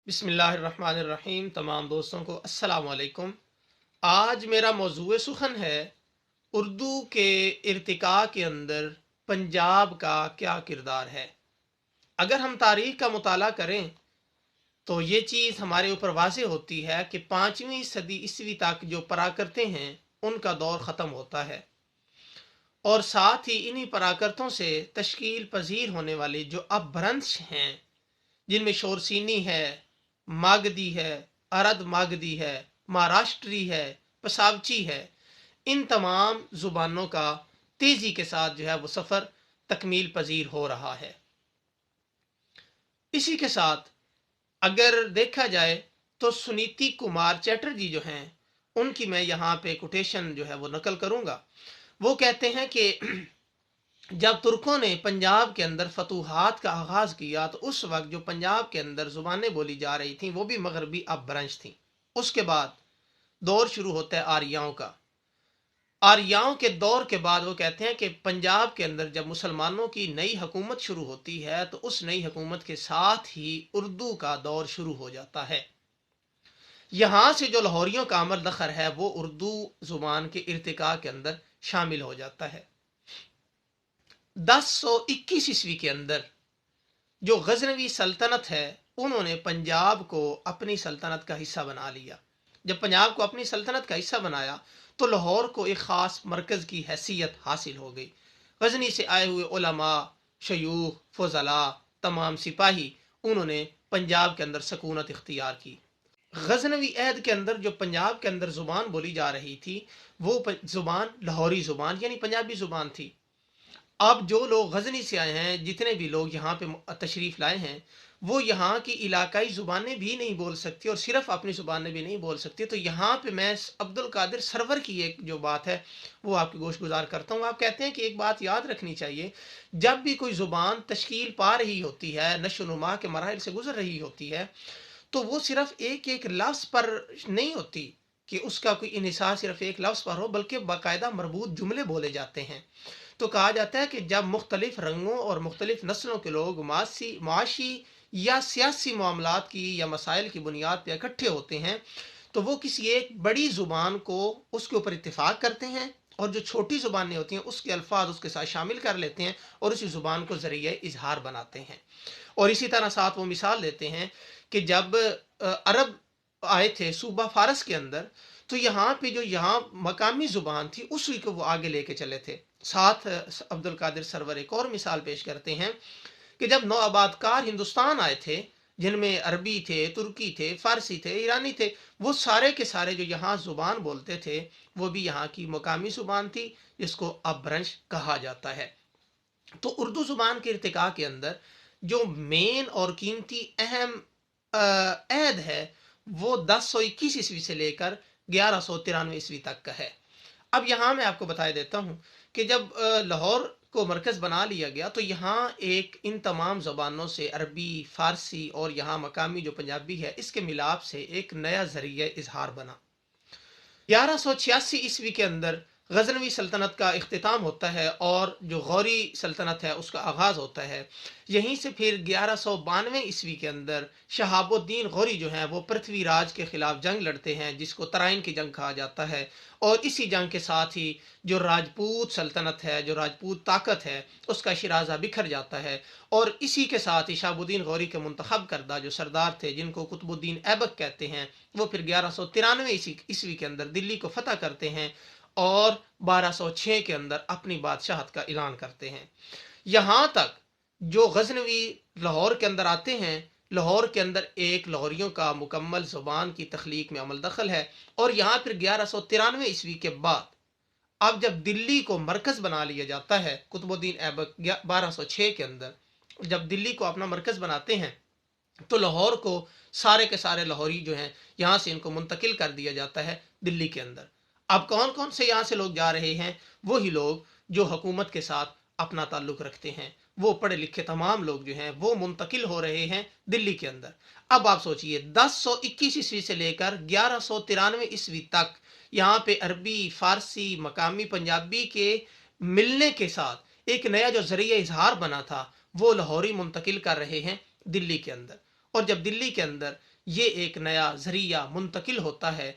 बिस्मिल्लाहिर्रहमानिर्रहीम। तमाम दोस्तों को अस्सलाम वालेकुम। आज मेरा मौजूए सुखन है उर्दू के इर्तिका के अंदर पंजाब का क्या किरदार है। अगर हम तारीख का मुताला करें तो ये चीज़ हमारे ऊपर वाज़ेह होती है कि 5वीं सदी ईस्वी तक जो पराकरते हैं उनका दौर ख़त्म होता है, और साथ ही इन्हीं पराकरतों से तश्कील पजीर होने वाली जो अपभ्रंश हैं, जिनमें शोरसीनी है, मागधी है, अरद मागधी है, महाराष्ट्री है, पसावची है, इन तमाम ज़ुबानों का तेज़ी के साथ जो है वो सफ़र तकमील पजीर हो रहा है। इसी के साथ अगर देखा जाए तो सुनीति कुमार चैटर्जी जो हैं, उनकी मैं यहाँ पे कोटेशन जो है वो नकल करूँगा। वो कहते हैं कि जब तुर्कों ने पंजाब के अंदर फतूहात का आगाज़ किया तो उस वक्त जो पंजाब के अंदर ज़ुबानें बोली जा रही थीं वो भी मगरबी अपभ्रंश थीं। उसके बाद दौर शुरू होता है आर्याओं का। आर्याओं के दौर के बाद वो कहते हैं कि पंजाब के अंदर जब मुसलमानों की नई हुकूमत शुरू होती है तो उस नई हुकूमत के साथ ही उर्दू का दौर शुरू हो जाता है। यहाँ से जो लाहौरियों का अमल दखल है वो उर्दू ज़ुबान के इर्तिका के अंदर शामिल हो जाता है। 1021 ईस्वी के अंदर जो गजनवी सल्तनत है उन्होंने पंजाब को अपनी सल्तनत का हिस्सा बना लिया। जब पंजाब को अपनी सल्तनत का हिस्सा बनाया तो लाहौर को एक ख़ास मरकज़ की हैसियत हासिल हो गई। गजनी से आए हुए उलमा, शयूख, फजला, तमाम सिपाही, उन्होंने पंजाब के अंदर सकूनत इख्तियार की। गजनवी अहद के अंदर जो पंजाब के अंदर ज़ुबान बोली जा रही थी वो ज़ुबान लाहौरी ज़ुबान यानी पंजाबी ज़ुबान थी। अब जो लोग गजनी से आए हैं, जितने भी लोग यहाँ पे तशरीफ़ लाए हैं, वो यहाँ की इलाकाई ज़ुबानें भी नहीं बोल सकते और सिर्फ अपनी ज़ुबानें भी नहीं बोल सकते। तो यहाँ पे मैं अब्दुल कादिर सरवर की एक जो बात है वो आपकी गोश गुजार करता हूँ। आप कहते हैं कि एक बात याद रखनी चाहिए, जब भी कोई ज़ुबान तश्कील पा रही होती है, नशोनुमा के मराहिल से गुजर रही होती है, तो वो सिर्फ एक एक लफ्ज़ पर नहीं होती कि उसका कोई इन्हिसार सिर्फ एक लफ्ज़ पर हो, बल्कि बाकायदा मरबूत जुमले बोले जाते हैं। तो कहा जाता है कि जब मुख्तलिफ रंगों और मुख्तलिफ नस्लों के लोग माशी या सियासी मामलात की या मसाइल की बुनियाद पर इकट्ठे होते हैं तो वो किसी एक बड़ी ज़ुबान को उसके ऊपर इत्तेफाक करते हैं, और जो छोटी ज़ुबानें होती हैं उसके अल्फाज उसके साथ शामिल कर लेते हैं और उसी ज़ुबान को ज़रिए इजहार बनाते हैं। और इसी तरह साथ वो मिसाल देते हैं कि जब अरब आए थे सूबा फारस के अंदर, तो यहाँ पे जो यहाँ मकामी ज़ुबान थी उसी को वो आगे लेके चले थे। साथ अब्दुल कादिर सरवर एक और मिसाल पेश करते हैं कि जब नौ आबादकार हिंदुस्तान आए थे, जिनमें अरबी थे, तुर्की थे, फारसी थे, ईरानी थे, वो सारे के सारे जो यहाँ ज़ुबान बोलते थे वो भी यहाँ की मकामी ज़ुबान थी, जिसको अपभ्रंश कहा जाता है। तो उर्दू ज़ुबान के इर्तिका के अंदर जो मेन और कीमती अहम अहद है वो 1021 ईस्वी से लेकर 1193 ईस्वी तक का है। अब यहाँ मैं आपको बता देता हूँ कि जब लाहौर को मरकज़ बना लिया गया तो यहाँ एक इन तमाम ज़बानों से अरबी, फ़ारसी और यहाँ मकामी जो पंजाबी है इसके मिलाप से एक नया ज़रिया इजहार बना। 1186 ईस्वी के अंदर गजनवी सल्तनत का इख्तिताम होता है और जो गौरी सल्तनत है उसका आगाज़ होता है। यहीं से फिर 1192 ईस्वी के अंदर शहाबुद्दीन गौरी जो हैं वो पृथ्वीराज के खिलाफ जंग लड़ते हैं, जिसको तराइन की जंग कहा जाता है। और इसी जंग के साथ ही जो राजपूत सल्तनत है, जो राजपूत ताकत है, उसका शिराजा बिखर जाता है। और इसी के साथ ही शहाबुद्दीन गौरी के मुंतखब करदा जो सरदार थे, जिनको कुतुबुद्दीन ऐबक कहते हैं, वो फिर 1193 ईस्वी के अंदर दिल्ली को फतह करते हैं और 1206 के अंदर अपनी बादशाहत का ऐलान करते हैं। यहाँ तक जो गजनवी लाहौर के अंदर आते हैं, लाहौर के अंदर एक लाहौरियों का मुकम्मल ज़ुबान की तख्लीक में अमल दखल है। और यहाँ फिर 1193 ईस्वी के बाद अब जब दिल्ली को मरकज़ बना लिया जाता है, कुतुबुद्दीन ऐबक 1206 के अंदर जब दिल्ली को अपना मरकज़ बनाते हैं तो लाहौर को सारे के सारे लाहौरी जो हैं यहाँ से इनको मुंतकिल कर दिया जाता है दिल्ली के अंदर। अब कौन कौन से यहाँ से लोग जा रहे हैं? वही लोग जो हुकूमत के साथ अपना ताल्लुक़ रखते हैं, वो पढ़े लिखे तमाम लोग जो हैं वो मुंतकिल हो रहे हैं दिल्ली के अंदर। अब आप सोचिए 1021 ईस्वी से लेकर 1193 ईस्वी तक यहाँ पे अरबी, फ़ारसी, मकामी पंजाबी के मिलने के साथ एक नया जो ज़रिया इजहार बना था वो लाहौरी मुंतकिल कर रहे हैं दिल्ली के अंदर। और जब दिल्ली के अंदर یہ ایک نیا ذریعہ منتقل ہوتا ہے۔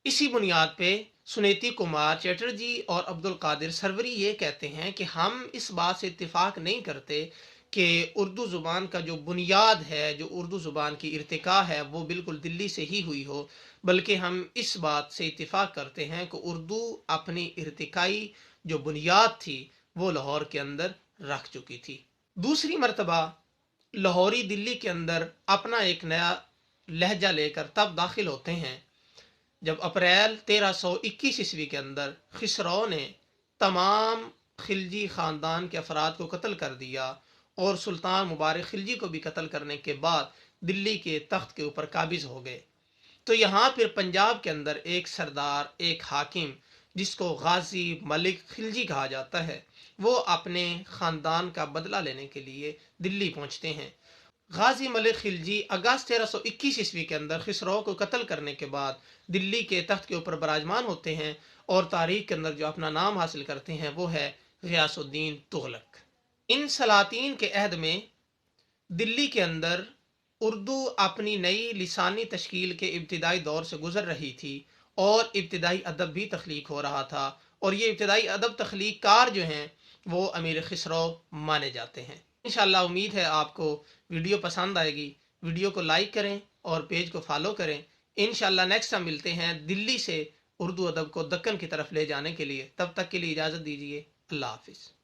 اسی بنیاد پہ سنیتی کمار چیٹرجی اور عبد القادر سروری یہ کہتے ہیں کہ ہم اس بات سے اتفاق نہیں کرتے کہ اردو زبان کا جو بنیاد ہے، جو اردو زبان کی ارتقاء ہے، وہ بالکل دلی سے ہی ہوئی ہو، بلکہ ہم اس بات سے اتفاق کرتے ہیں کہ اردو اپنی ارتقائی جو بنیاد تھی وہ لاہور کے اندر رکھ چکی تھی۔ دوسری مرتبہ لاہوری دلی کے اندر اپنا ایک نیا لہجہ لے کر تب داخل ہوتے ہیں جب اپریل 1321 عیسوی کے اندر خسرو نے تمام خلجی خاندان کے افراد کو قتل کر دیا اور سلطان مبارک خلجی کو بھی قتل کرنے کے بعد دلی کے تخت کے اوپر قابض ہو گئے۔ تو یہاں پھر پنجاب کے اندر ایک سردار، ایک حاکم جس کو غازی ملک خلجی کہا جاتا ہے، وہ اپنے خاندان کا بدلہ لینے کے لیے دلی پہنچتے ہیں۔ غازی ملک خلجی اگست 1321 عیسوی کے اندر خسرو کو قتل کرنے کے بعد دلی کے تخت کے اوپر براجمان ہوتے ہیں اور تاریخ کے اندر جو اپنا نام حاصل کرتے ہیں وہ ہے غیاث الدین تغلق۔ ان سلاطین کے عہد میں دلی کے اندر اردو اپنی نئی لسانی تشکیل کے ابتدائی دور سے گزر رہی تھی اور ابتدائی ادب بھی تخلیق ہو رہا تھا، اور یہ ابتدائی ادب تخلیق کار جو ہیں وہ امیر خسرو مانے جاتے ہیں۔ انشاءاللہ امید ہے آپ کو ویڈیو پسند آئے گی۔ ویڈیو کو لائک کریں اور پیج کو فالو کریں۔ انشاءاللہ نیکسٹ ہم ملتے ہیں دلی سے اردو ادب کو دکن کی طرف لے جانے کے لیے۔ تب تک کے لیے اجازت دیجیے۔ اللہ حافظ۔